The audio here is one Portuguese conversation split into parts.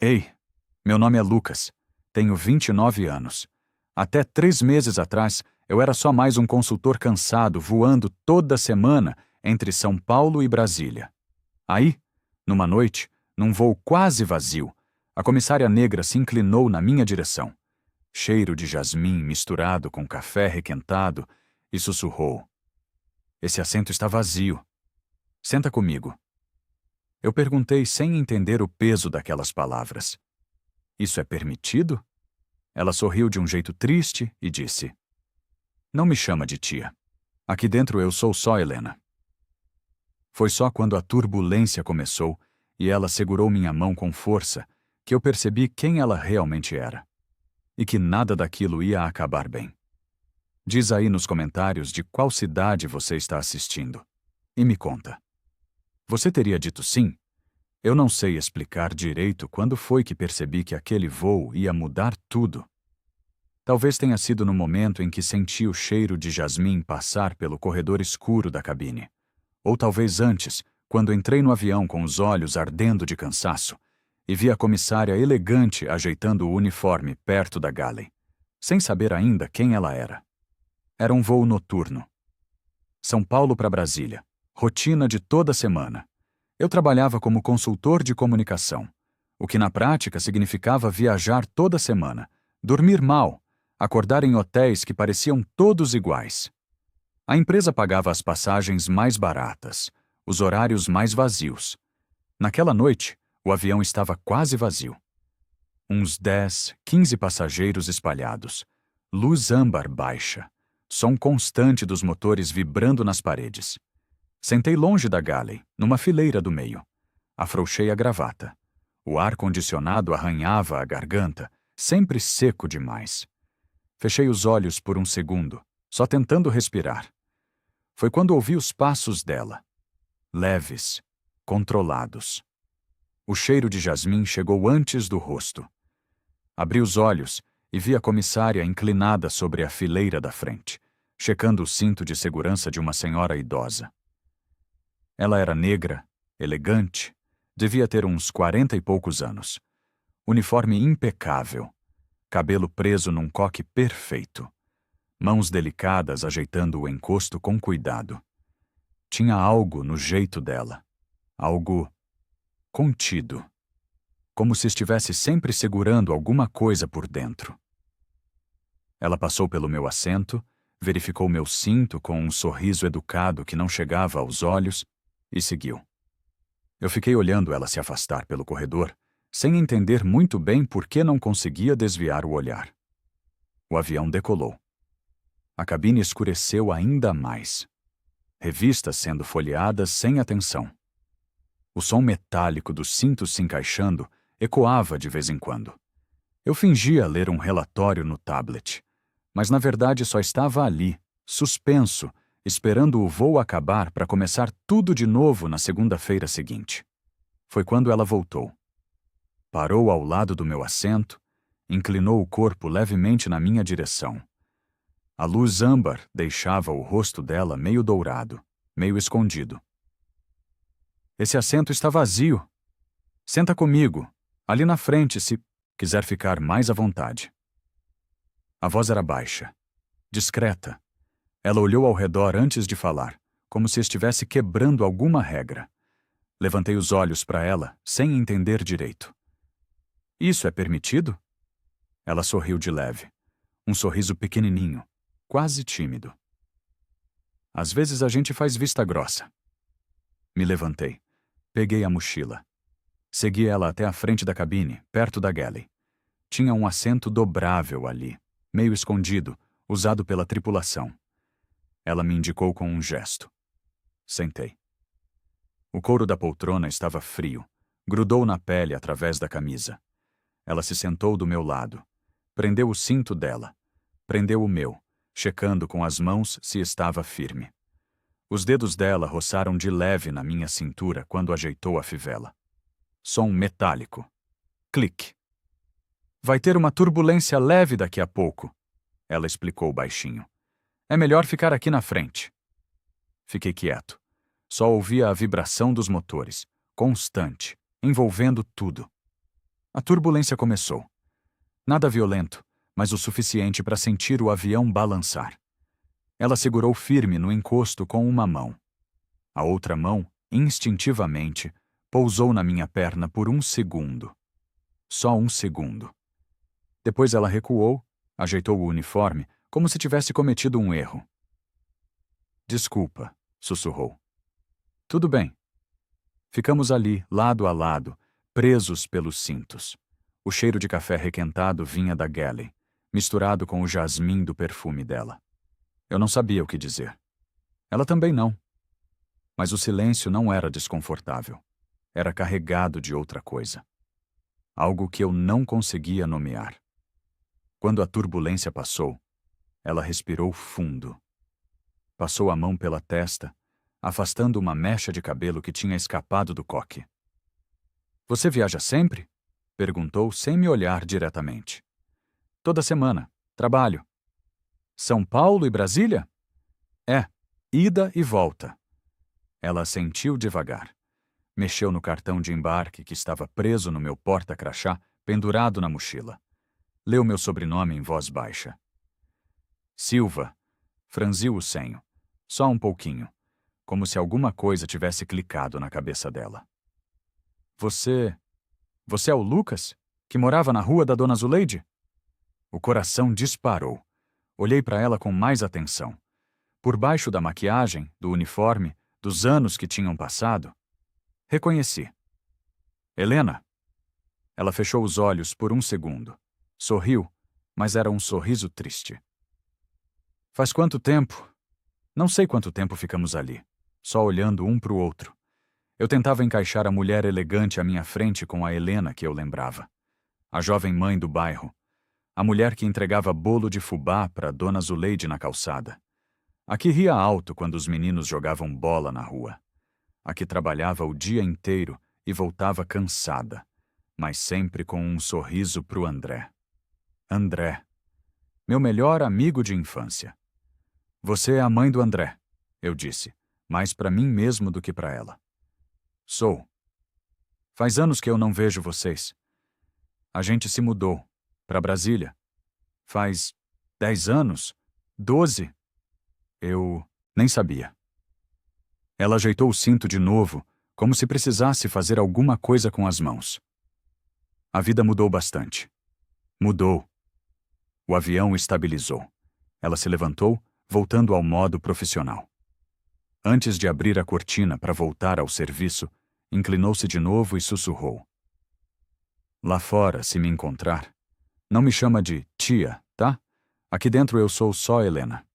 Ei, meu nome é Lucas. Tenho 29 anos. Até 3 meses atrás, eu era só mais um consultor cansado voando toda semana entre São Paulo e Brasília. Aí, numa noite, num voo quase vazio, a comissária negra se inclinou na minha direção. Cheiro de jasmim misturado com café requentado, e sussurrou: "Esse assento está vazio. Senta comigo." Eu perguntei sem entender o peso daquelas palavras. "Isso é permitido?" Ela sorriu de um jeito triste e disse: "Não me chama de tia. Aqui dentro eu sou só Helena." Foi só quando a turbulência começou e ela segurou minha mão com força que eu percebi quem ela realmente era. E que nada daquilo ia acabar bem. Diz aí nos comentários de qual cidade você está assistindo. E me conta. Você teria dito sim? Eu não sei explicar direito quando foi que percebi que aquele voo ia mudar tudo. Talvez tenha sido no momento em que senti o cheiro de jasmim passar pelo corredor escuro da cabine. Ou talvez antes, quando entrei no avião com os olhos ardendo de cansaço e vi a comissária elegante ajeitando o uniforme perto da galley, sem saber ainda quem ela era. Era um voo noturno. São Paulo para Brasília. Rotina de toda semana. Eu trabalhava como consultor de comunicação, o que na prática significava viajar toda semana, dormir mal, acordar em hotéis que pareciam todos iguais. A empresa pagava as passagens mais baratas, os horários mais vazios. Naquela noite, o avião estava quase vazio. Uns 10, 15 passageiros espalhados, luz âmbar baixa, som constante dos motores vibrando nas paredes. Sentei longe da galley, numa fileira do meio. Afrouxei a gravata. O ar-condicionado arranhava a garganta, sempre seco demais. Fechei os olhos por um segundo, só tentando respirar. Foi quando ouvi os passos dela. Leves, controlados. O cheiro de jasmim chegou antes do rosto. Abri os olhos e vi a comissária inclinada sobre a fileira da frente, checando o cinto de segurança de uma senhora idosa. Ela era negra, elegante, devia ter uns 40 e poucos anos. Uniforme impecável, cabelo preso num coque perfeito, mãos delicadas ajeitando o encosto com cuidado. Tinha algo no jeito dela, algo contido, como se estivesse sempre segurando alguma coisa por dentro. Ela passou pelo meu assento, verificou meu cinto com um sorriso educado que não chegava aos olhos e seguiu. Eu fiquei olhando ela se afastar pelo corredor, sem entender muito bem por que não conseguia desviar o olhar. O avião decolou. A cabine escureceu ainda mais. Revistas sendo folheadas sem atenção. O som metálico dos cintos se encaixando ecoava de vez em quando. Eu fingia ler um relatório no tablet, mas na verdade só estava ali, suspenso, esperando o voo acabar para começar tudo de novo na segunda-feira seguinte. Foi quando ela voltou. Parou ao lado do meu assento, inclinou o corpo levemente na minha direção. A luz âmbar deixava o rosto dela meio dourado, meio escondido. "Esse assento está vazio. Senta comigo, ali na frente, se quiser ficar mais à vontade." A voz era baixa, discreta. Ela olhou ao redor antes de falar, como se estivesse quebrando alguma regra. Levantei os olhos para ela, sem entender direito. "Isso é permitido?" Ela sorriu de leve, um sorriso pequenininho, quase tímido. "Às vezes a gente faz vista grossa." Me levantei, peguei a mochila. Segui ela até a frente da cabine, perto da galley. Tinha um assento dobrável ali, meio escondido, usado pela tripulação. Ela me indicou com um gesto. Sentei. O couro da poltrona estava frio, grudou na pele através da camisa. Ela se sentou do meu lado, prendeu o cinto dela, prendeu o meu, checando com as mãos se estava firme. Os dedos dela roçaram de leve na minha cintura quando ajeitou a fivela. Som metálico. Clique. "Vai ter uma turbulência leve daqui a pouco", ela explicou baixinho. "É melhor ficar aqui na frente." Fiquei quieto. Só ouvia a vibração dos motores, constante, envolvendo tudo. A turbulência começou. Nada violento, mas o suficiente para sentir o avião balançar. Ela segurou firme no encosto com uma mão. A outra mão, instintivamente, pousou na minha perna por um segundo. Só um segundo. Depois ela recuou, ajeitou o uniforme, como se tivesse cometido um erro. Desculpa, sussurrou. Tudo bem. Ficamos ali, lado a lado, presos pelos cintos. O cheiro de café requentado vinha da galley, misturado com o jasmim do perfume dela. Eu não sabia o que dizer. Ela também não. Mas o silêncio não era desconfortável. Era carregado de outra coisa. Algo que eu não conseguia nomear. Quando a turbulência passou, ela respirou fundo. Passou a mão pela testa, afastando uma mecha de cabelo que tinha escapado do coque. Você viaja sempre? Perguntou sem me olhar diretamente. Toda semana. Trabalho. São Paulo e Brasília? É, ida e volta. Ela assentiu devagar. Mexeu no cartão de embarque que estava preso no meu porta-crachá, pendurado na mochila. Leu meu sobrenome em voz baixa. Silva. Franziu o senho. Só um pouquinho. Como se alguma coisa tivesse clicado na cabeça dela. Você é o Lucas? Que morava na rua da Dona Zuleide? O coração disparou. Olhei para ela com mais atenção. Por baixo da maquiagem, do uniforme, dos anos que tinham passado, reconheci. Helena. Ela fechou os olhos por um segundo. Sorriu, mas era um sorriso triste. Faz quanto tempo? Não sei quanto tempo ficamos ali, só olhando um para o outro. Eu tentava encaixar a mulher elegante à minha frente com a Helena que eu lembrava. A jovem mãe do bairro. A mulher que entregava bolo de fubá para Dona Zuleide na calçada. A que ria alto quando os meninos jogavam bola na rua. A que trabalhava o dia inteiro e voltava cansada, mas sempre com um sorriso pro André. André. Meu melhor amigo de infância. Você é a mãe do André, eu disse, mais para mim mesmo do que para ela. Sou. Faz anos que eu não vejo vocês. A gente se mudou para Brasília. Faz 10 anos? 12? Eu nem sabia. Ela ajeitou o cinto de novo, como se precisasse fazer alguma coisa com as mãos. A vida mudou bastante. Mudou. O avião estabilizou. Ela se levantou, voltando ao modo profissional. Antes de abrir a cortina para voltar ao serviço, inclinou-se de novo e sussurrou. Lá fora, se me encontrar, não me chama de tia, tá? Aqui dentro eu sou só Helena.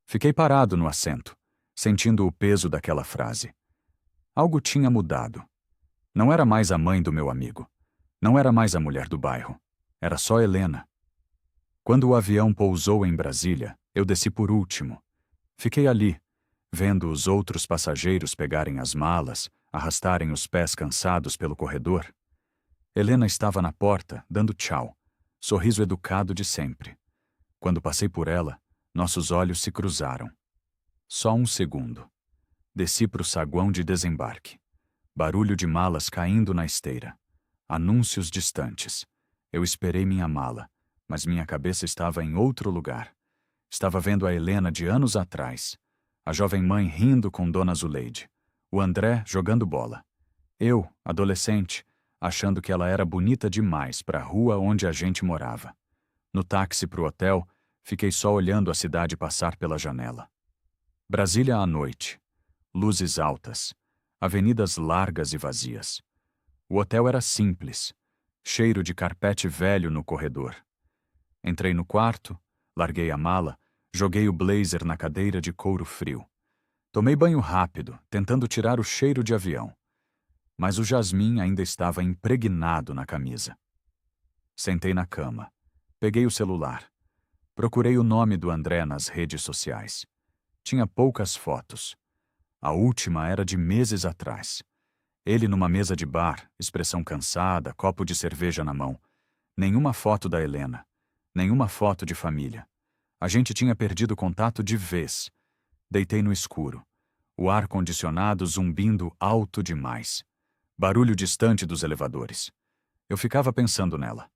Fiquei parado no assento, sentindo o peso daquela frase. Algo tinha mudado. Não era mais a mãe do meu amigo. Não era mais a mulher do bairro. Era só Helena. Quando o avião pousou em Brasília, eu desci por último. Fiquei ali, vendo os outros passageiros pegarem as malas, arrastarem os pés cansados pelo corredor. Helena estava na porta, dando tchau, sorriso educado de sempre. Quando passei por ela, nossos olhos se cruzaram. Só um segundo. Desci para o saguão de desembarque. Barulho de malas caindo na esteira. Anúncios distantes. Eu esperei minha mala, mas minha cabeça estava em outro lugar. Estava vendo a Helena de anos atrás. A jovem mãe rindo com Dona Zuleide. O André jogando bola. Eu, adolescente, achando que ela era bonita demais para a rua onde a gente morava. No táxi para o hotel, fiquei só olhando a cidade passar pela janela. Brasília à noite. Luzes altas. Avenidas largas e vazias. O hotel era simples. Cheiro de carpete velho no corredor. Entrei no quarto, larguei a mala, joguei o blazer na cadeira de couro frio. Tomei banho rápido, tentando tirar o cheiro de avião. Mas o jasmim ainda estava impregnado na camisa. Sentei na cama. Peguei o celular. Procurei o nome do André nas redes sociais. Tinha poucas fotos. A última era de meses atrás. Ele numa mesa de bar, expressão cansada, copo de cerveja na mão. Nenhuma foto da Helena. Nenhuma foto de família. A gente tinha perdido contato de vez. Deitei no escuro. O ar-condicionado zumbindo alto demais. Barulho distante dos elevadores. Eu ficava pensando nela,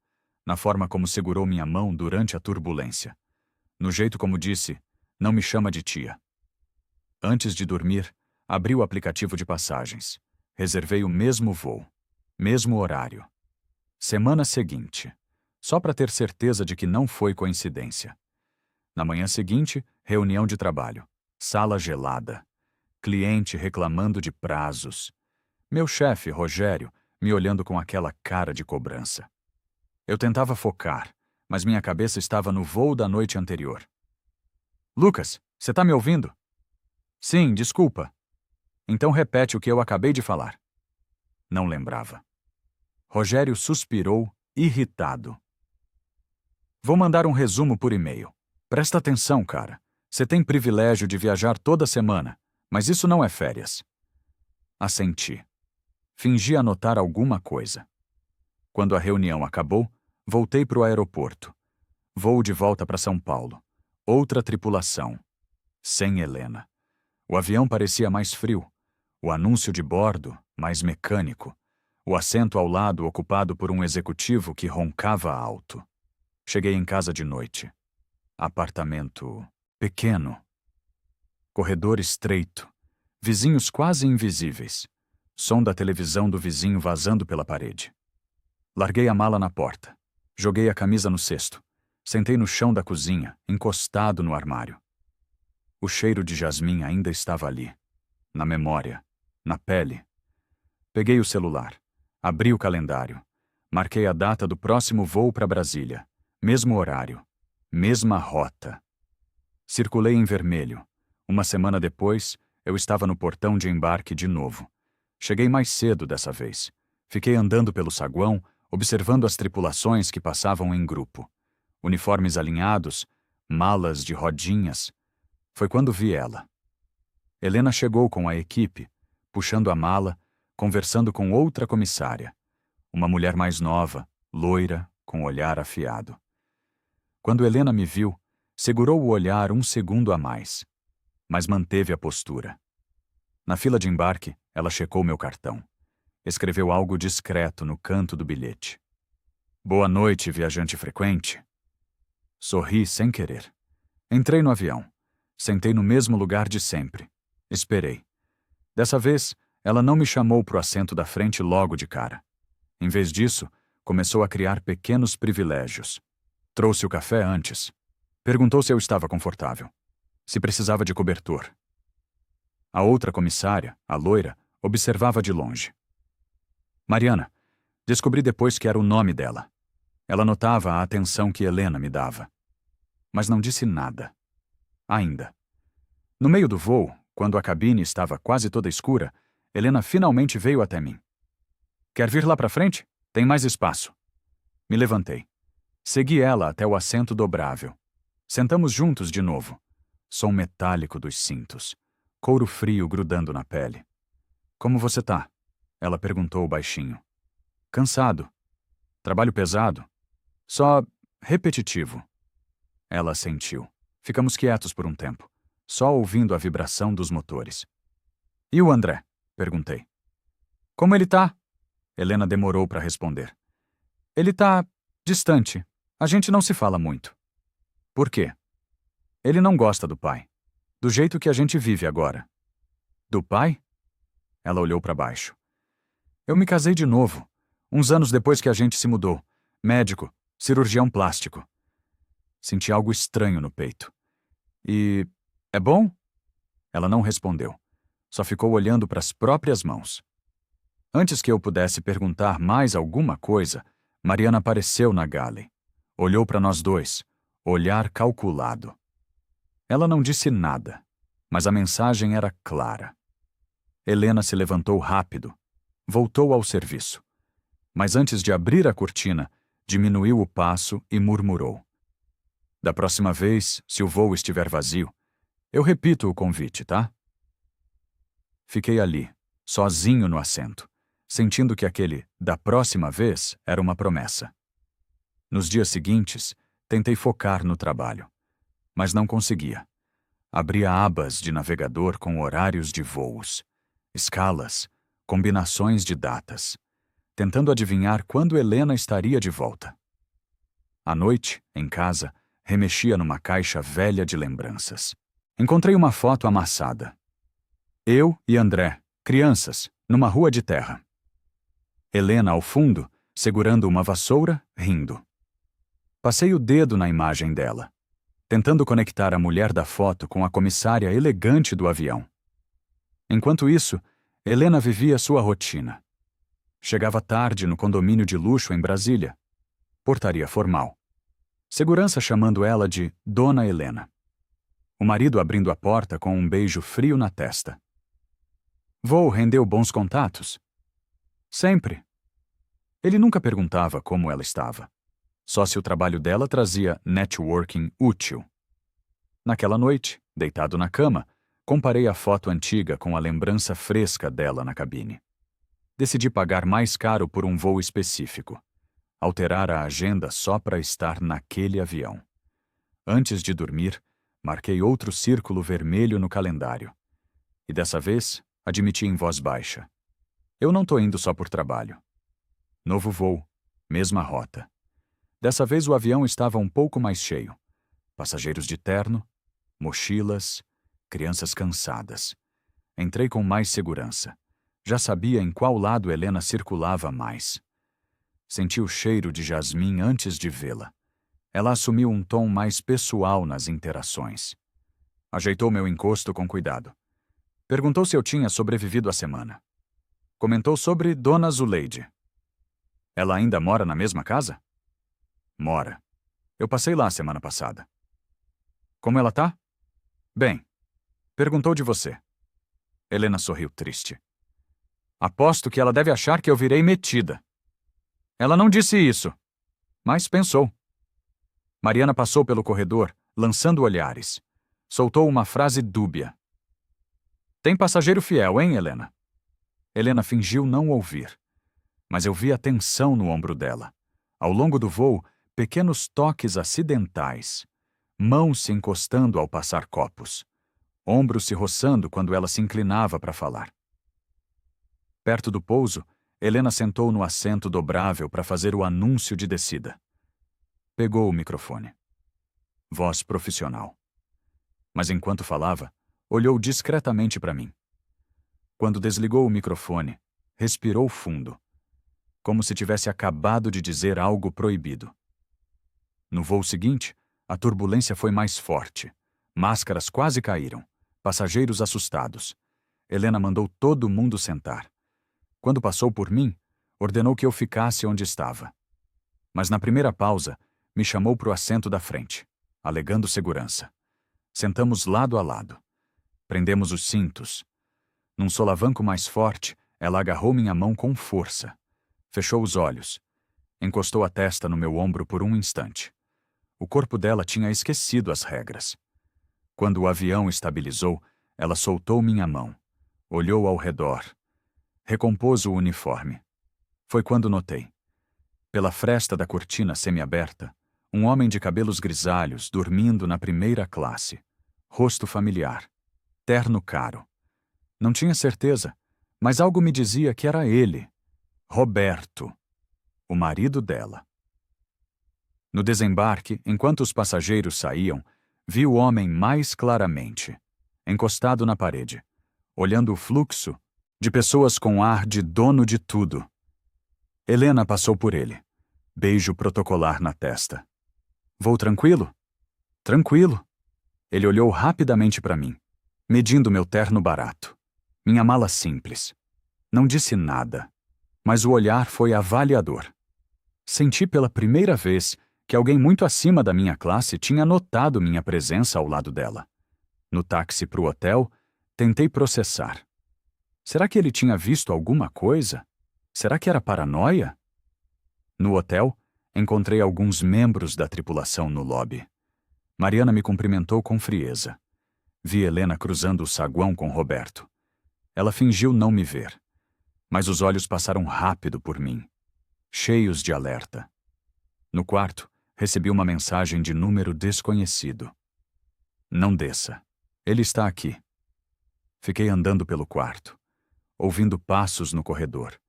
na forma como segurou minha mão durante a turbulência, no jeito como disse, não me chama de tia. Antes de dormir, abri o aplicativo de passagens. Reservei o mesmo voo, mesmo horário. Semana seguinte, só para ter certeza de que não foi coincidência. Na manhã seguinte, reunião de trabalho. Sala gelada. Cliente reclamando de prazos. Meu chefe, Rogério, me olhando com aquela cara de cobrança. Eu tentava focar, mas minha cabeça estava no voo da noite anterior. Lucas, você tá me ouvindo? Sim, desculpa. Então repete o que eu acabei de falar. Não lembrava. Rogério suspirou, irritado. Vou mandar um resumo por e-mail. Presta atenção, cara. Você tem privilégio de viajar toda semana, mas isso não é férias. Assenti. Fingi anotar alguma coisa. Quando a reunião acabou, voltei para o aeroporto. Voo de volta para São Paulo. Outra tripulação. Sem Helena. O avião parecia mais frio. O anúncio de bordo, mais mecânico. O assento ao lado ocupado por um executivo que roncava alto. Cheguei em casa de noite. Apartamento pequeno. Corredor estreito. Vizinhos quase invisíveis. Som da televisão do vizinho vazando pela parede. Larguei a mala na porta. Joguei a camisa no cesto. Sentei no chão da cozinha, encostado no armário. O cheiro de jasmim ainda estava ali. Na memória. Na pele. Peguei o celular. Abri o calendário. Marquei a data do próximo voo para Brasília. Mesmo horário. Mesma rota. Circulei em vermelho. Uma semana depois, eu estava no portão de embarque de novo. Cheguei mais cedo dessa vez. Fiquei andando pelo saguão, observando as tripulações que passavam em grupo. Uniformes alinhados, malas de rodinhas. Foi quando vi ela. Helena chegou com a equipe, puxando a mala, conversando com outra comissária. Uma mulher mais nova, loira, com olhar afiado. Quando Helena me viu, segurou o olhar um segundo a mais, mas manteve a postura. Na fila de embarque, ela checou meu cartão. Escreveu algo discreto no canto do bilhete. Boa noite, viajante frequente. Sorri sem querer. Entrei no avião. Sentei no mesmo lugar de sempre. Esperei. Dessa vez, ela não me chamou pro assento da frente logo de cara. Em vez disso, começou a criar pequenos privilégios. Trouxe o café antes. Perguntou se eu estava confortável. Se precisava de cobertor. A outra comissária, a loira, observava de longe. Mariana, descobri depois que era o nome dela. Ela notava a atenção que Helena me dava. Mas não disse nada. Ainda. No meio do voo, quando a cabine estava quase toda escura, Helena finalmente veio até mim. Quer vir lá pra frente? Tem mais espaço. Me levantei. Segui ela até o assento dobrável. Sentamos juntos de novo. Som metálico dos cintos. Couro frio grudando na pele. Como você tá? Ela perguntou baixinho. Cansado. Trabalho pesado. Só repetitivo. Ela assentiu. Ficamos quietos por um tempo, só ouvindo a vibração dos motores. E o André? Perguntei. Como ele tá? Helena demorou para responder. Ele tá distante. A gente não se fala muito. Por quê? Ele não gosta do pai. Do jeito que a gente vive agora. Do pai? Ela olhou para baixo. Eu me casei de novo, uns anos depois que a gente se mudou. Médico, cirurgião plástico. Senti algo estranho no peito. E é bom? Ela não respondeu. Só ficou olhando para as próprias mãos. Antes que eu pudesse perguntar mais alguma coisa, Mariana apareceu na galley. Olhou para nós dois, olhar calculado. Ela não disse nada, mas a mensagem era clara. Helena se levantou rápido, voltou ao serviço. Mas antes de abrir a cortina, diminuiu o passo e murmurou. Da próxima vez, se o voo estiver vazio, eu repito o convite, tá? Fiquei ali, sozinho no assento, sentindo que aquele da próxima vez era uma promessa. Nos dias seguintes, tentei focar no trabalho, mas não conseguia. Abria abas de navegador com horários de voos, escalas, combinações de datas. tentando adivinhar quando Helena estaria de volta. À noite, em casa, remexia numa caixa velha de lembranças. Encontrei uma foto amassada. Eu e André, crianças, numa rua de terra. Helena ao fundo, segurando uma vassoura, rindo. Passei o dedo na imagem dela, tentando conectar a mulher da foto com a comissária elegante do avião. Enquanto isso, Helena vivia sua rotina. Chegava tarde no condomínio de luxo em Brasília. Portaria formal. Segurança chamando ela de Dona Helena. O marido abrindo a porta com um beijo frio na testa. Voo rendeu bons contatos? Sempre. Ele nunca perguntava como ela estava. Só se o trabalho dela trazia networking útil. Naquela noite, deitado na cama, comparei a foto antiga com a lembrança fresca dela na cabine. Decidi pagar mais caro por um voo específico. Alterar a agenda só para estar naquele avião. Antes de dormir, marquei outro círculo vermelho no calendário. E dessa vez, admiti em voz baixa. Eu não tô indo só por trabalho. Novo voo, mesma rota. Dessa vez o avião estava um pouco mais cheio. Passageiros de terno, mochilas, crianças cansadas. Entrei com mais segurança. Já sabia em qual lado Helena circulava mais. Senti o cheiro de jasmim antes de vê-la. Ela assumiu um tom mais pessoal nas interações. Ajeitou meu encosto com cuidado. Perguntou se eu tinha sobrevivido a semana. Comentou sobre Dona Zuleide. Ela ainda mora na mesma casa? Mora. Eu passei lá semana passada. Como ela tá? Bem. Perguntou de você. Helena sorriu triste. Aposto que ela deve achar que eu virei metida. Ela não disse isso, mas pensou. Mariana passou pelo corredor, lançando olhares. Soltou uma frase dúbia. Tem passageiro fiel, hein, Helena? Helena fingiu não ouvir. Mas eu vi a tensão no ombro dela. Ao longo do voo, pequenos toques acidentais. Mãos se encostando ao passar copos. Ombros se roçando quando ela se inclinava para falar. Perto do pouso, Helena sentou no assento dobrável para fazer o anúncio de descida. Pegou o microfone. Voz profissional. Mas enquanto falava, olhou discretamente para mim. Quando desligou o microfone, respirou fundo, como se tivesse acabado de dizer algo proibido. No voo seguinte, a turbulência foi mais forte. Máscaras quase caíram. Passageiros assustados. Helena mandou todo mundo sentar. Quando passou por mim, ordenou que eu ficasse onde estava. Mas na primeira pausa, me chamou para o assento da frente, alegando segurança. Sentamos lado a lado. Prendemos os cintos. Num solavanco mais forte, ela agarrou minha mão com força. Fechou os olhos. Encostou a testa no meu ombro por um instante. O corpo dela tinha esquecido as regras. Quando o avião estabilizou, ela soltou minha mão. Olhou ao redor. Recompôs o uniforme. Foi quando notei. Pela fresta da cortina semiaberta, um homem de cabelos grisalhos dormindo na primeira classe. Rosto familiar. Terno caro. Não tinha certeza, mas algo me dizia que era ele. Roberto. O marido dela. No desembarque, enquanto os passageiros saíam, vi o homem mais claramente, encostado na parede, olhando o fluxo de pessoas com ar de dono de tudo. Helena passou por ele. Beijo protocolar na testa. Vou tranquilo? Tranquilo. Ele olhou rapidamente para mim, medindo meu terno barato, minha mala simples. Não disse nada, mas o olhar foi avaliador. Senti pela primeira vez que alguém muito acima da minha classe tinha notado minha presença ao lado dela. No táxi para o hotel, tentei processar. Será que ele tinha visto alguma coisa? Será que era paranoia? No hotel, encontrei alguns membros da tripulação no lobby. Mariana me cumprimentou com frieza. Vi Helena cruzando o saguão com Roberto. Ela fingiu não me ver, mas os olhos passaram rápido por mim, cheios de alerta. No quarto, recebi uma mensagem de número desconhecido. Não desça. Ele está aqui. Fiquei andando pelo quarto, ouvindo passos no corredor,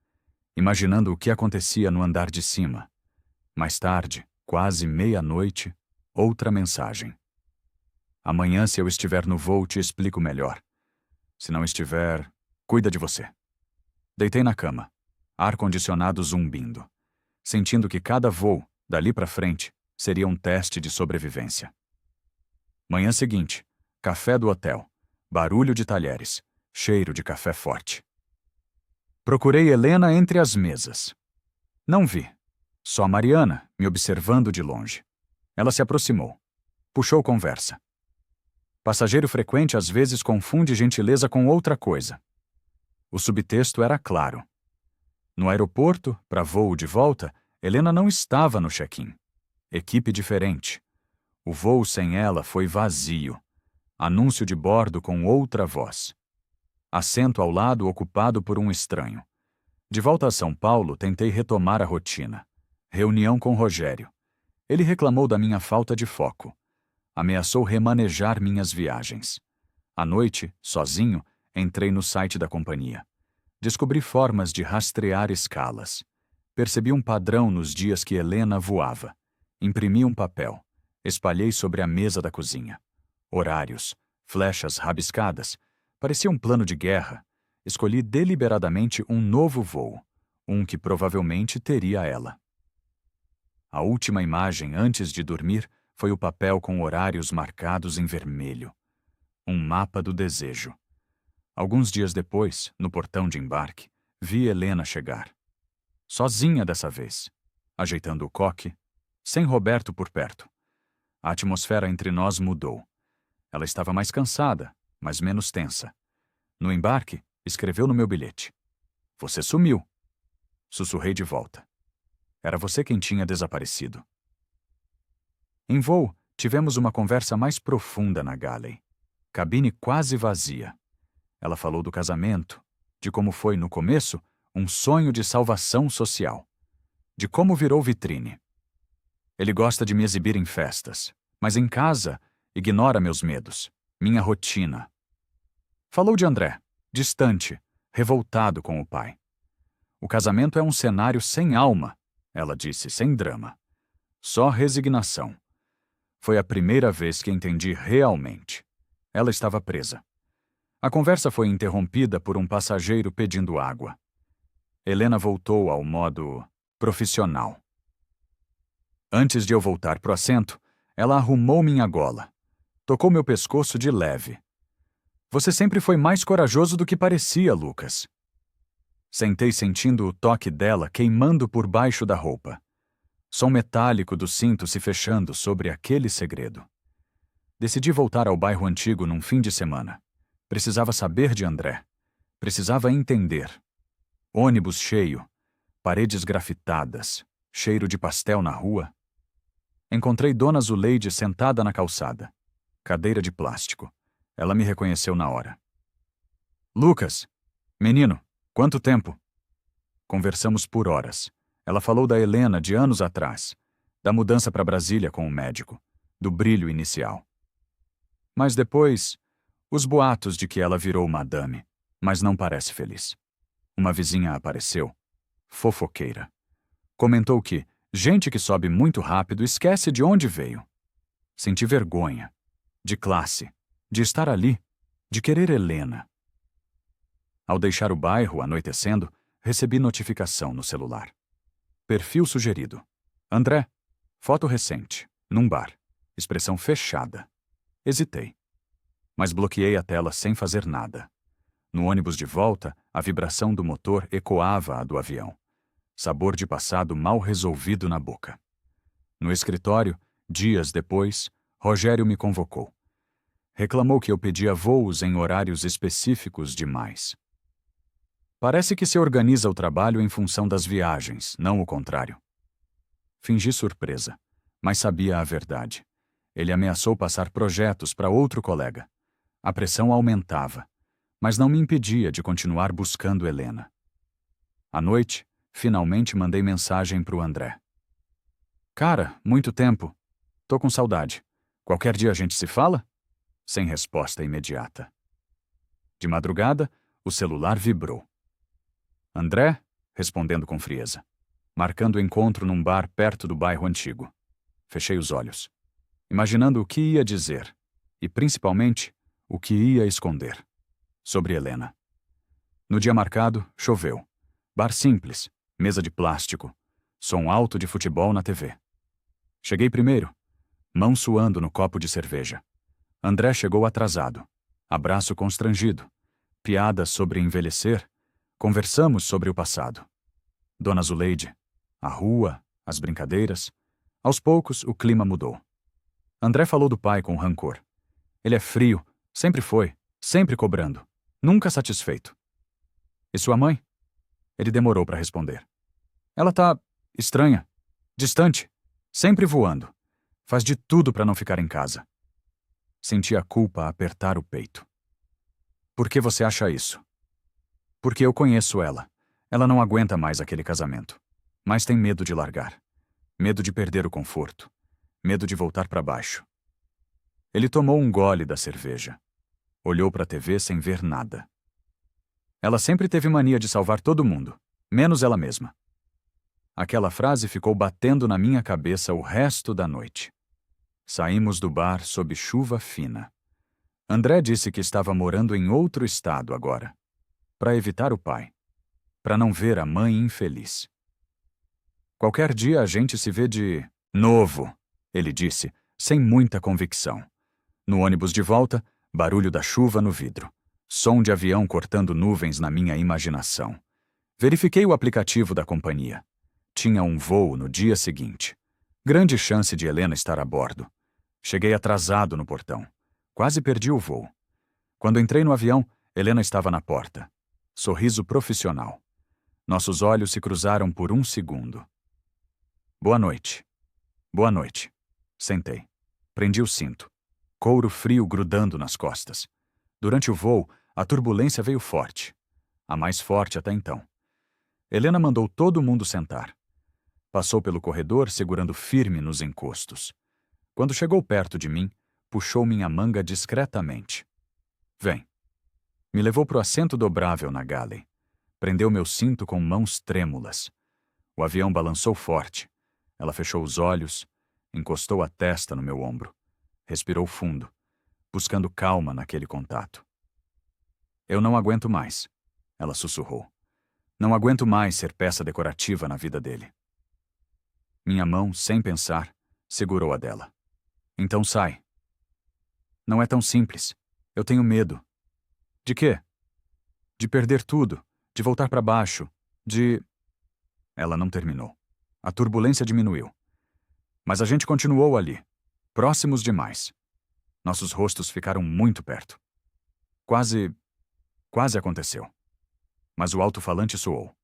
imaginando o que acontecia no andar de cima. Mais tarde, quase meia-noite, outra mensagem. Amanhã, se eu estiver no voo, te explico melhor. Se não estiver, cuida de você. Deitei na cama, ar-condicionado zumbindo, sentindo que cada voo, dali pra frente, seria um teste de sobrevivência. Manhã seguinte, café do hotel, barulho de talheres, cheiro de café forte. Procurei Helena entre as mesas. Não vi. Só Mariana, me observando de longe. Ela se aproximou. Puxou conversa. Passageiro frequente às vezes confunde gentileza com outra coisa. O subtexto era claro. No aeroporto, para voo de volta, Helena não estava no check-in. Equipe diferente. O voo sem ela foi vazio. Anúncio de bordo com outra voz. Assento ao lado ocupado por um estranho. De volta a São Paulo, tentei retomar a rotina. Reunião com Rogério. Ele reclamou da minha falta de foco. Ameaçou remanejar minhas viagens. À noite, sozinho, entrei no site da companhia. Descobri formas de rastrear escalas. Percebi um padrão nos dias que Helena voava. Imprimi um papel. Espalhei sobre a mesa da cozinha. Horários, flechas rabiscadas. Parecia um plano de guerra. Escolhi deliberadamente um novo voo. Um que provavelmente teria ela. A última imagem antes de dormir foi o papel com horários marcados em vermelho. Um mapa do desejo. Alguns dias depois, no portão de embarque, vi Helena chegar. Sozinha dessa vez, ajeitando o coque, sem Roberto por perto. A atmosfera entre nós mudou. Ela estava mais cansada, mas menos tensa. No embarque, escreveu no meu bilhete: "Você sumiu." Sussurrei de volta. Era você quem tinha desaparecido. Em voo, tivemos uma conversa mais profunda na galley. Cabine quase vazia. Ela falou do casamento, de como foi, no começo, um sonho de salvação social. De como virou vitrine. Ele gosta de me exibir em festas, mas em casa, ignora meus medos, minha rotina. Falou de André, distante, revoltado com o pai. O casamento é um cenário sem alma, ela disse, sem drama. Só resignação. Foi a primeira vez que entendi realmente. Ela estava presa. A conversa foi interrompida por um passageiro pedindo água. Helena voltou ao modo profissional. Antes de eu voltar pro assento, ela arrumou minha gola. Tocou meu pescoço de leve. Você sempre foi mais corajoso do que parecia, Lucas. Sentei sentindo o toque dela queimando por baixo da roupa. Som metálico do cinto se fechando sobre aquele segredo. Decidi voltar ao bairro antigo num fim de semana. Precisava saber de André. Precisava entender. Ônibus cheio. Paredes grafitadas. Cheiro de pastel na rua. Encontrei Dona Zuleide sentada na calçada. Cadeira de plástico. Ela me reconheceu na hora. Lucas! Menino, quanto tempo? Conversamos por horas. Ela falou da Helena de anos atrás. Da mudança para Brasília com o médico. Do brilho inicial. Mas depois, os boatos de que ela virou madame, mas não parece feliz. Uma vizinha apareceu. Fofoqueira. Comentou que gente que sobe muito rápido esquece de onde veio. Senti vergonha. De classe. De estar ali. De querer Helena. Ao deixar o bairro, anoitecendo, recebi notificação no celular. Perfil sugerido. André. Foto recente. Num bar. Expressão fechada. Hesitei. Mas bloqueei a tela sem fazer nada. No ônibus de volta, a vibração do motor ecoava a do avião. Sabor de passado mal resolvido na boca. No escritório, dias depois, Rogério me convocou. Reclamou que eu pedia voos em horários específicos demais. Parece que se organiza o trabalho em função das viagens, não o contrário. Fingi surpresa, mas sabia a verdade. Ele ameaçou passar projetos para outro colega. A pressão aumentava, mas não me impedia de continuar buscando Helena. À noite, finalmente mandei mensagem pro André. Cara, muito tempo. Tô com saudade. Qualquer dia a gente se fala? Sem resposta imediata. De madrugada, o celular vibrou. André, respondendo com frieza, marcando o encontro num bar perto do bairro antigo. Fechei os olhos, imaginando o que ia dizer e, principalmente, o que ia esconder sobre Helena. No dia marcado, choveu. Bar simples, mesa de plástico, som alto de futebol na TV. Cheguei primeiro, mão suando no copo de cerveja. André chegou atrasado, abraço constrangido, piadas sobre envelhecer, conversamos sobre o passado. Dona Zuleide, a rua, as brincadeiras. Aos poucos, o clima mudou. André falou do pai com rancor. Ele é frio, sempre foi, sempre cobrando, nunca satisfeito. E sua mãe? Ele demorou para responder. Ela tá estranha, distante, sempre voando. Faz de tudo para não ficar em casa. Senti a culpa apertar o peito. Por que você acha isso? Porque eu conheço ela. Ela não aguenta mais aquele casamento. Mas tem medo de largar. Medo de perder o conforto. Medo de voltar para baixo. Ele tomou um gole da cerveja. Olhou para a TV sem ver nada. Ela sempre teve mania de salvar todo mundo, menos ela mesma. Aquela frase ficou batendo na minha cabeça o resto da noite. Saímos do bar sob chuva fina. André disse que estava morando em outro estado agora, para evitar o pai, para não ver a mãe infeliz. Qualquer dia a gente se vê de novo, ele disse, sem muita convicção. No ônibus de volta, barulho da chuva no vidro. Som de avião cortando nuvens na minha imaginação. Verifiquei o aplicativo da companhia. Tinha um voo no dia seguinte. Grande chance de Helena estar a bordo. Cheguei atrasado no portão. Quase perdi o voo. Quando entrei no avião, Helena estava na porta. Sorriso profissional. Nossos olhos se cruzaram por um segundo. Boa noite. Boa noite. Sentei. Prendi o cinto. Couro frio grudando nas costas. Durante o voo, a turbulência veio forte. A mais forte até então. Helena mandou todo mundo sentar. Passou pelo corredor segurando firme nos encostos. Quando chegou perto de mim, puxou minha manga discretamente. Vem. Me levou pro assento dobrável na galley. Prendeu meu cinto com mãos trêmulas. O avião balançou forte. Ela fechou os olhos, encostou a testa no meu ombro. Respirou fundo, buscando calma naquele contato. Eu não aguento mais, ela sussurrou. Não aguento mais ser peça decorativa na vida dele. Minha mão, sem pensar, segurou a dela. Então sai. Não é tão simples. Eu tenho medo. De quê? De perder tudo, de voltar para baixo, de... Ela não terminou. A turbulência diminuiu. Mas a gente continuou ali, próximos demais. Nossos rostos ficaram muito perto. Quase aconteceu. Mas o alto-falante soou.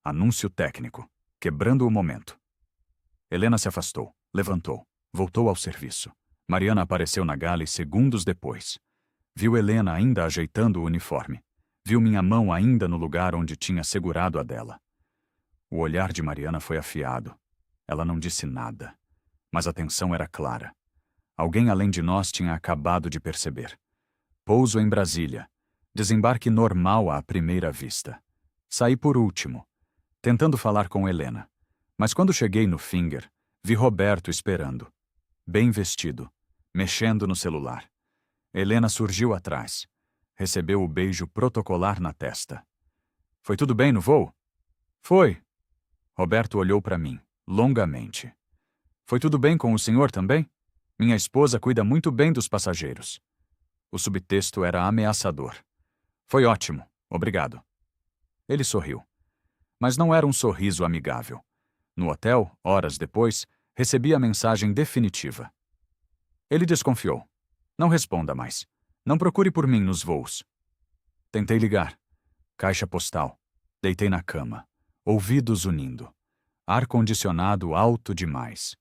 Anúncio técnico, quebrando o momento. Helena se afastou, levantou, voltou ao serviço. Mariana apareceu na galley segundos depois. Viu Helena ainda ajeitando o uniforme. Viu minha mão ainda no lugar onde tinha segurado a dela. O olhar de Mariana foi afiado. Ela não disse nada. Mas a tensão era clara. Alguém além de nós tinha acabado de perceber. Pouso em Brasília. Desembarque normal à primeira vista. Saí por último, tentando falar com Helena. Mas quando cheguei no Finger, vi Roberto esperando. Bem vestido, mexendo no celular. Helena surgiu atrás. Recebeu o beijo protocolar na testa. Foi tudo bem no voo? Foi. Roberto olhou para mim, longamente. Foi tudo bem com o senhor também? Minha esposa cuida muito bem dos passageiros. O subtexto era ameaçador. Foi ótimo, obrigado. Ele sorriu. Mas não era um sorriso amigável. No hotel, horas depois, recebi a mensagem definitiva. Ele desconfiou. Não responda mais. Não procure por mim nos voos. Tentei ligar. Caixa postal. Deitei na cama. Ouvidos unindo. Ar-condicionado alto demais.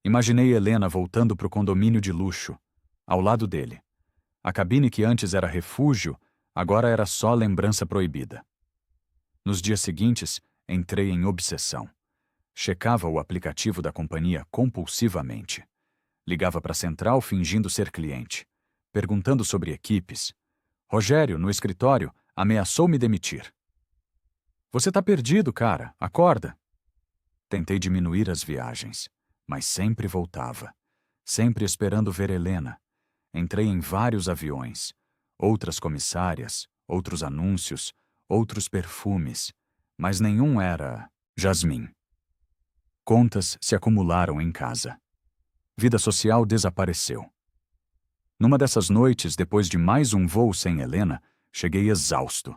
Imaginei Helena voltando pro condomínio de luxo, ao lado dele. A cabine que antes era refúgio, agora era só lembrança proibida. Nos dias seguintes, entrei em obsessão. Checava o aplicativo da companhia compulsivamente. Ligava para a central fingindo ser cliente, perguntando sobre equipes. Rogério, no escritório, ameaçou me demitir. Você tá perdido, cara. Acorda. Tentei diminuir as viagens, mas sempre voltava. Sempre esperando ver Helena. Entrei em vários aviões, outras comissárias, outros anúncios, outros perfumes, mas nenhum era Jasmim. Contas se acumularam em casa. Vida social desapareceu. Numa dessas noites, depois de mais um voo sem Helena, cheguei exausto.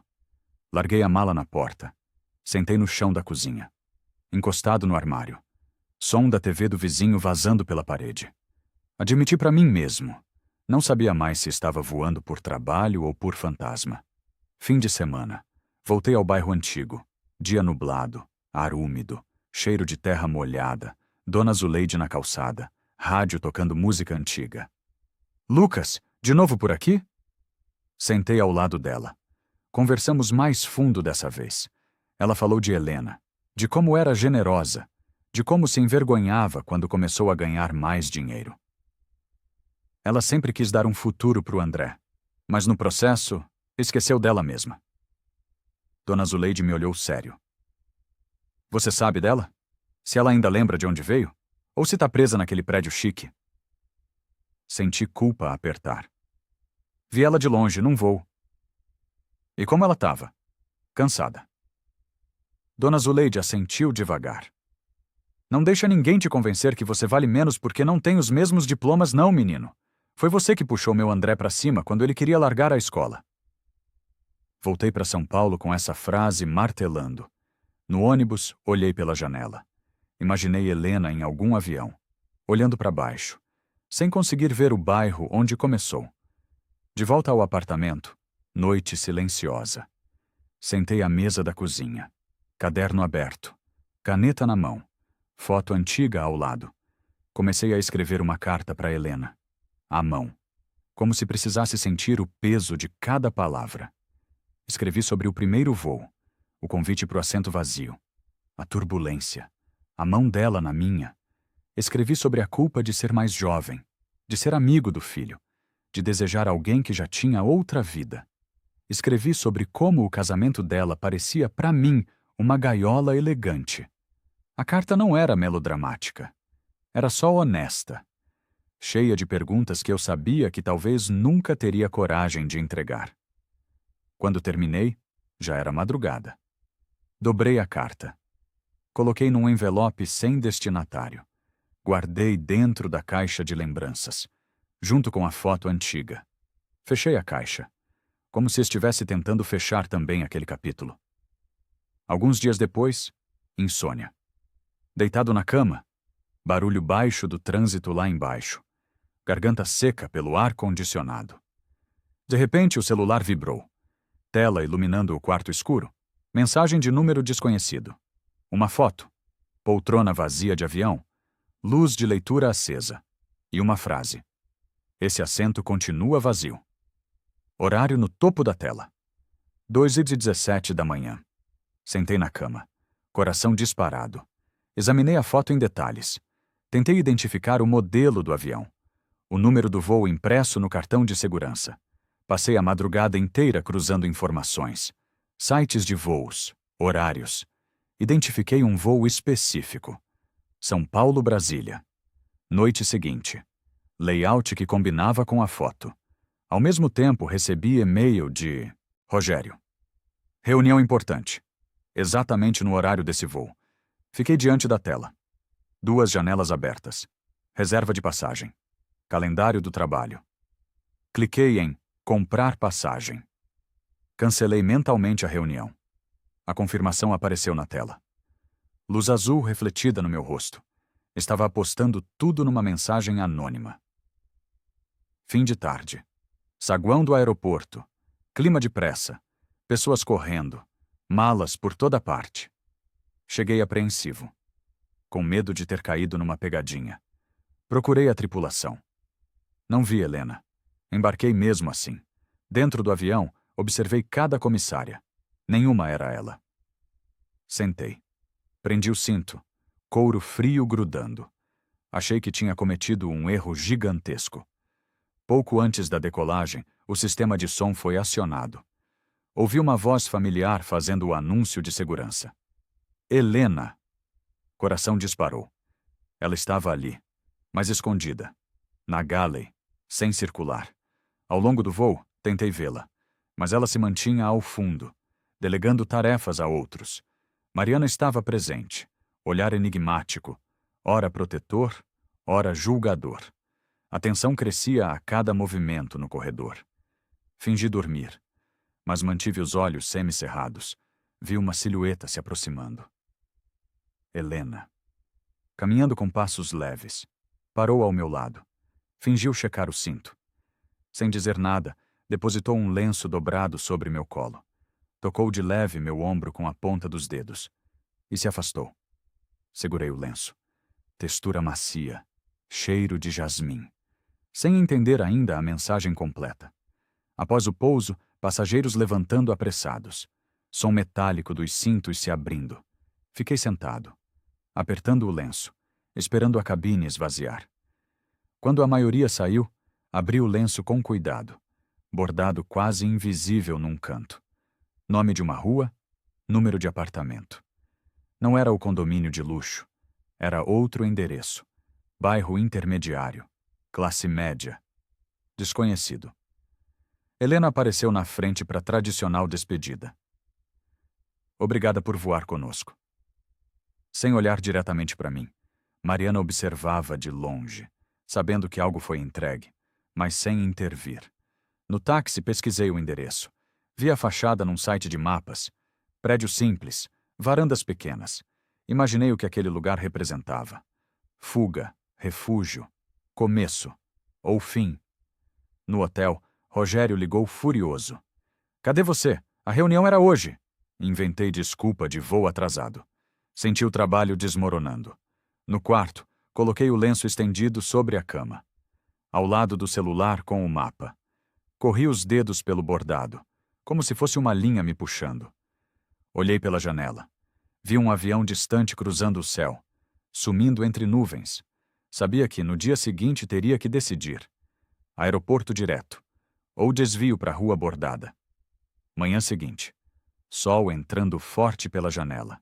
Larguei a mala na porta. Sentei no chão da cozinha, encostado no armário. Som da TV do vizinho vazando pela parede. Admiti para mim mesmo. Não sabia mais se estava voando por trabalho ou por fantasma. Fim de semana. Voltei ao bairro antigo. Dia nublado, ar úmido, cheiro de terra molhada, Dona Zuleide na calçada, rádio tocando música antiga. Lucas, de novo por aqui? Sentei ao lado dela. Conversamos mais fundo dessa vez. Ela falou de Helena, de como era generosa, de como se envergonhava quando começou a ganhar mais dinheiro. Ela sempre quis dar um futuro pro André, mas no processo, esqueceu dela mesma. Dona Zuleide me olhou sério. Você sabe dela? Se ela ainda lembra de onde veio? Ou se tá presa naquele prédio chique? Senti culpa a apertar. Vi ela de longe, num voo. E como ela tava? Cansada. Dona Zuleide assentiu devagar. Não deixa ninguém te convencer que você vale menos porque não tem os mesmos diplomas não, menino. Foi você que puxou meu André pra cima quando ele queria largar a escola. Voltei para São Paulo com essa frase martelando. No ônibus, olhei pela janela. Imaginei Helena em algum avião, olhando para baixo, sem conseguir ver o bairro onde começou. De volta ao apartamento, noite silenciosa. Sentei à mesa da cozinha, caderno aberto, caneta na mão, foto antiga ao lado. Comecei a escrever uma carta para Helena, à mão, como se precisasse sentir o peso de cada palavra. Escrevi sobre o primeiro voo, o convite para o assento vazio, a turbulência, a mão dela na minha. Escrevi sobre a culpa de ser mais jovem, de ser amigo do filho, de desejar alguém que já tinha outra vida. Escrevi sobre como o casamento dela parecia para mim uma gaiola elegante. A carta não era melodramática. Era só honesta, cheia de perguntas que eu sabia que talvez nunca teria coragem de entregar. Quando terminei, já era madrugada. Dobrei a carta. Coloquei num envelope sem destinatário. Guardei dentro da caixa de lembranças, junto com a foto antiga. Fechei a caixa, como se estivesse tentando fechar também aquele capítulo. Alguns dias depois, insônia. Deitado na cama, barulho baixo do trânsito lá embaixo, garganta seca pelo ar-condicionado. De repente, o celular vibrou. Tela iluminando o quarto escuro. Mensagem de número desconhecido. Uma foto. Poltrona vazia de avião. Luz de leitura acesa. E uma frase. Esse assento continua vazio. Horário no topo da tela. 2h17 da manhã. Sentei na cama. Coração disparado. Examinei a foto em detalhes. Tentei identificar o modelo do avião. O número do voo impresso no cartão de segurança. Passei a madrugada inteira cruzando informações. Sites de voos, horários. Identifiquei um voo específico. São Paulo-Brasília. Noite seguinte. Layout que combinava com a foto. Ao mesmo tempo, recebi e-mail de Rogério. Reunião importante. Exatamente no horário desse voo. Fiquei diante da tela. 2 janelas abertas. Reserva de passagem. Calendário do trabalho. Cliquei em comprar passagem. Cancelei mentalmente a reunião. A confirmação apareceu na tela. Luz azul refletida no meu rosto. Estava apostando tudo numa mensagem anônima. Fim de tarde. Saguão do aeroporto. Clima de pressa. Pessoas correndo. Malas por toda parte. Cheguei apreensivo. Com medo de ter caído numa pegadinha. Procurei a tripulação. Não vi Helena. Embarquei mesmo assim. Dentro do avião, observei cada comissária. Nenhuma era ela. Sentei. Prendi o cinto. Couro frio grudando. Achei que tinha cometido um erro gigantesco. Pouco antes da decolagem, o sistema de som foi acionado. Ouvi uma voz familiar fazendo o anúncio de segurança. Helena! Coração disparou. Ela estava ali, mas escondida. Na galley, sem circular. Ao longo do voo, tentei vê-la, mas ela se mantinha ao fundo, delegando tarefas a outros. Mariana estava presente, olhar enigmático, ora protetor, ora julgador. A tensão crescia a cada movimento no corredor. Fingi dormir, mas mantive os olhos semicerrados. Vi uma silhueta se aproximando. Helena. Caminhando com passos leves, parou ao meu lado. Fingiu checar o cinto. Sem dizer nada, depositou um lenço dobrado sobre meu colo. Tocou de leve meu ombro com a ponta dos dedos. E se afastou. Segurei o lenço. Textura macia. Cheiro de jasmim. Sem entender ainda a mensagem completa. Após o pouso, passageiros levantando apressados. Som metálico dos cintos se abrindo. Fiquei sentado, apertando o lenço, esperando a cabine esvaziar. Quando a maioria saiu, abri o lenço com cuidado, bordado quase invisível num canto. Nome de uma rua, número de apartamento. Não era o condomínio de luxo. Era outro endereço. Bairro intermediário. Classe média. Desconhecido. Helena apareceu na frente para a tradicional despedida. Obrigada por voar conosco. Sem olhar diretamente para mim, Mariana observava de longe, sabendo que algo foi entregue, mas sem intervir. No táxi pesquisei o endereço. Vi a fachada num site de mapas. Prédio simples, varandas pequenas. Imaginei o que aquele lugar representava. Fuga, refúgio, começo ou fim. No hotel, Rogério ligou furioso. Cadê você? A reunião era hoje. Inventei desculpa de voo atrasado. Senti o trabalho desmoronando. No quarto, coloquei o lenço estendido sobre a cama. Ao lado do celular com o mapa. Corri os dedos pelo bordado, como se fosse uma linha me puxando. Olhei pela janela. Vi um avião distante cruzando o céu, sumindo entre nuvens. Sabia que no dia seguinte teria que decidir. Aeroporto direto, ou desvio para a rua bordada. Manhã seguinte. Sol entrando forte pela janela.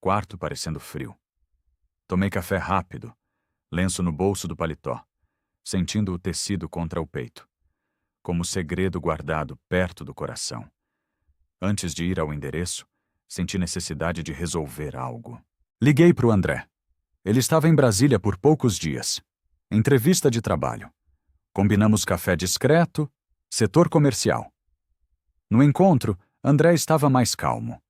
Quarto parecendo frio. Tomei café rápido, lenço no bolso do paletó, sentindo o tecido contra o peito, como segredo guardado perto do coração. Antes de ir ao endereço, senti necessidade de resolver algo. Liguei para o André. Ele estava em Brasília por poucos dias. Entrevista de trabalho. Combinamos café discreto, setor comercial. No encontro, André estava mais calmo.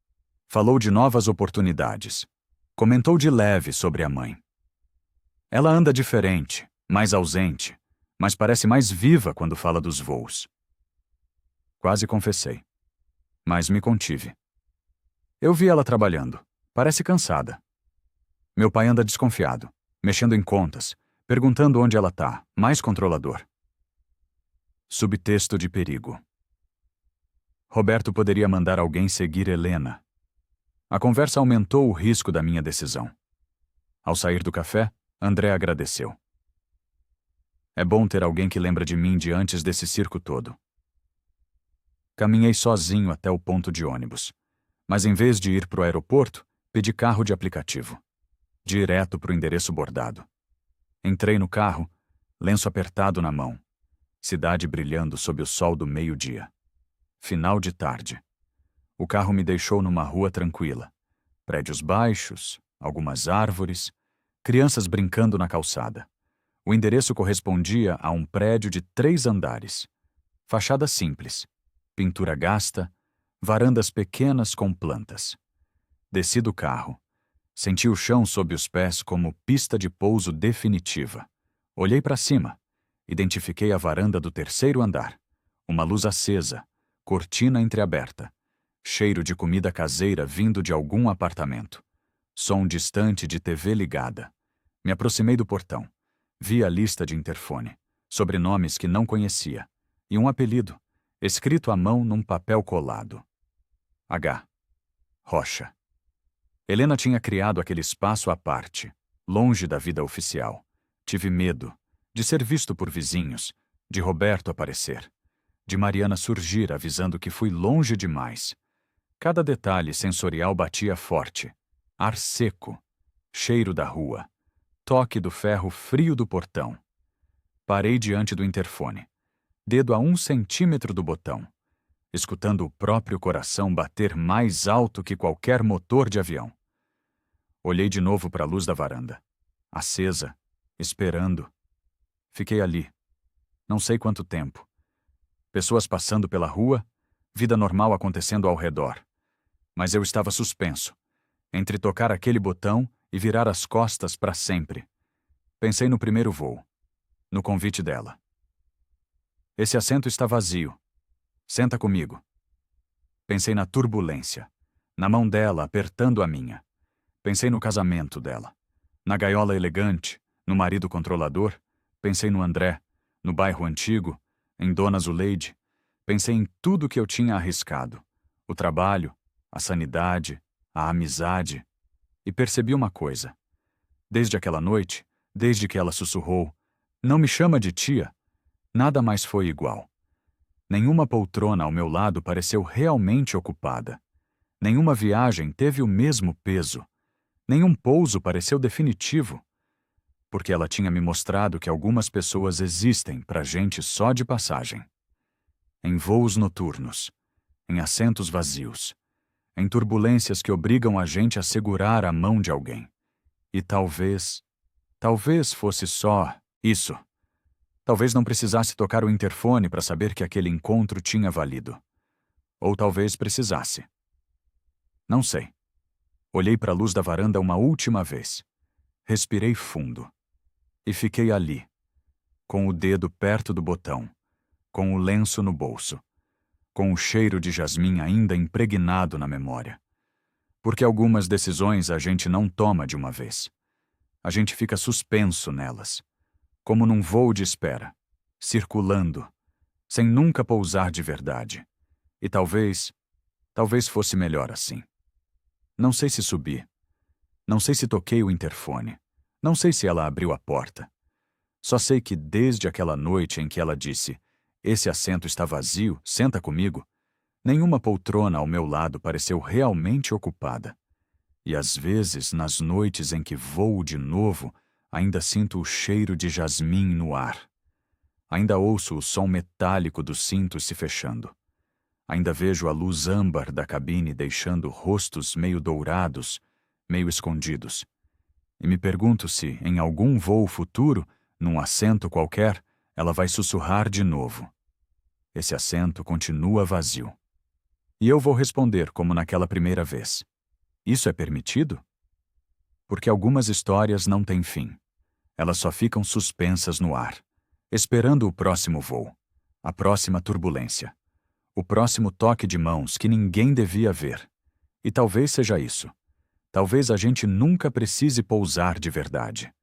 Falou de novas oportunidades. Comentou de leve sobre a mãe. Ela anda diferente, mais ausente, mas parece mais viva quando fala dos voos. Quase confessei. Mas me contive. Eu vi ela trabalhando. Parece cansada. Meu pai anda desconfiado, mexendo em contas, perguntando onde ela tá, mais controlador. Subtexto de perigo. Roberto poderia mandar alguém seguir Helena. A conversa aumentou o risco da minha decisão. Ao sair do café, André agradeceu. É bom ter alguém que lembra de mim de antes desse circo todo. Caminhei sozinho até o ponto de ônibus, mas em vez de ir para o aeroporto, pedi carro de aplicativo. Direto para o endereço bordado. Entrei no carro, lenço apertado na mão. Cidade brilhando sob o sol do meio-dia. Final de tarde. O carro me deixou numa rua tranquila. Prédios baixos, algumas árvores, crianças brincando na calçada. O endereço correspondia a um prédio de 3 andares. Fachada simples, pintura gasta, varandas pequenas com plantas. Desci do carro. Senti o chão sob os pés como pista de pouso definitiva. Olhei para cima. Identifiquei a varanda do 3º andar. Uma luz acesa, cortina entreaberta. Cheiro de comida caseira vindo de algum apartamento. Som distante de TV ligada. Me aproximei do portão. Vi a lista de interfone, sobrenomes que não conhecia, e um apelido, escrito à mão num papel colado. H. Rocha. Helena tinha criado aquele espaço à parte, longe da vida oficial. Tive medo de ser visto por vizinhos, de Roberto aparecer, de Mariana surgir avisando que fui longe demais. Cada detalhe sensorial batia forte. Ar seco, cheiro da rua, toque do ferro frio do portão. Parei diante do interfone, dedo a 1 centímetro do botão, escutando o próprio coração bater mais alto que qualquer motor de avião. Olhei de novo para a luz da varanda, acesa, esperando. Fiquei ali, não sei quanto tempo. Pessoas passando pela rua, vida normal acontecendo ao redor. Mas eu estava suspenso, entre tocar aquele botão e virar as costas para sempre. Pensei no primeiro voo, no convite dela. Esse assento está vazio. Senta comigo. Pensei na turbulência, na mão dela apertando a minha. Pensei no casamento dela, na gaiola elegante, no marido controlador. Pensei no André, no bairro antigo, em Dona Zuleide. Pensei em tudo que eu tinha arriscado. O trabalho, a sanidade, a amizade. E percebi uma coisa. Desde aquela noite, desde que ela sussurrou, "Não me chama de tia", nada mais foi igual. Nenhuma poltrona ao meu lado pareceu realmente ocupada. Nenhuma viagem teve o mesmo peso. Nenhum pouso pareceu definitivo. Porque ela tinha me mostrado que algumas pessoas existem pra gente só de passagem. Em voos noturnos, em assentos vazios, em turbulências que obrigam a gente a segurar a mão de alguém. E talvez fosse só isso. Talvez não precisasse tocar o interfone para saber que aquele encontro tinha valido. Ou talvez precisasse. Não sei. Olhei para a luz da varanda uma última vez. Respirei fundo. E fiquei ali, com o dedo perto do botão, com o lenço no bolso, com o cheiro de jasmim ainda impregnado na memória. Porque algumas decisões a gente não toma de uma vez. A gente fica suspenso nelas, como num voo de espera, circulando, sem nunca pousar de verdade. E talvez fosse melhor assim. Não sei se subi. Não sei se toquei o interfone. Não sei se ela abriu a porta. Só sei que desde aquela noite em que ela disse, "Esse assento está vazio, senta comigo", nenhuma poltrona ao meu lado pareceu realmente ocupada. E às vezes, nas noites em que voo de novo, ainda sinto o cheiro de jasmim no ar. Ainda ouço o som metálico dos cintos se fechando. Ainda vejo a luz âmbar da cabine deixando rostos meio dourados, meio escondidos. E me pergunto se, em algum voo futuro, num assento qualquer, ela vai sussurrar de novo. Esse assento continua vazio. E eu vou responder como naquela primeira vez. Isso é permitido? Porque algumas histórias não têm fim. Elas só ficam suspensas no ar, esperando o próximo voo, a próxima turbulência, o próximo toque de mãos que ninguém devia ver. E talvez seja isso. Talvez a gente nunca precise pousar de verdade.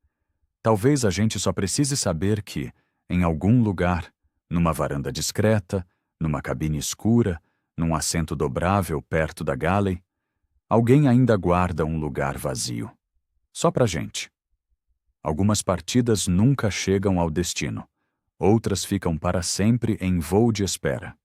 Talvez a gente só precise saber que, em algum lugar, numa varanda discreta, numa cabine escura, num assento dobrável perto da galley, alguém ainda guarda um lugar vazio. Só pra gente. Algumas partidas nunca chegam ao destino. Outras ficam para sempre em voo de espera.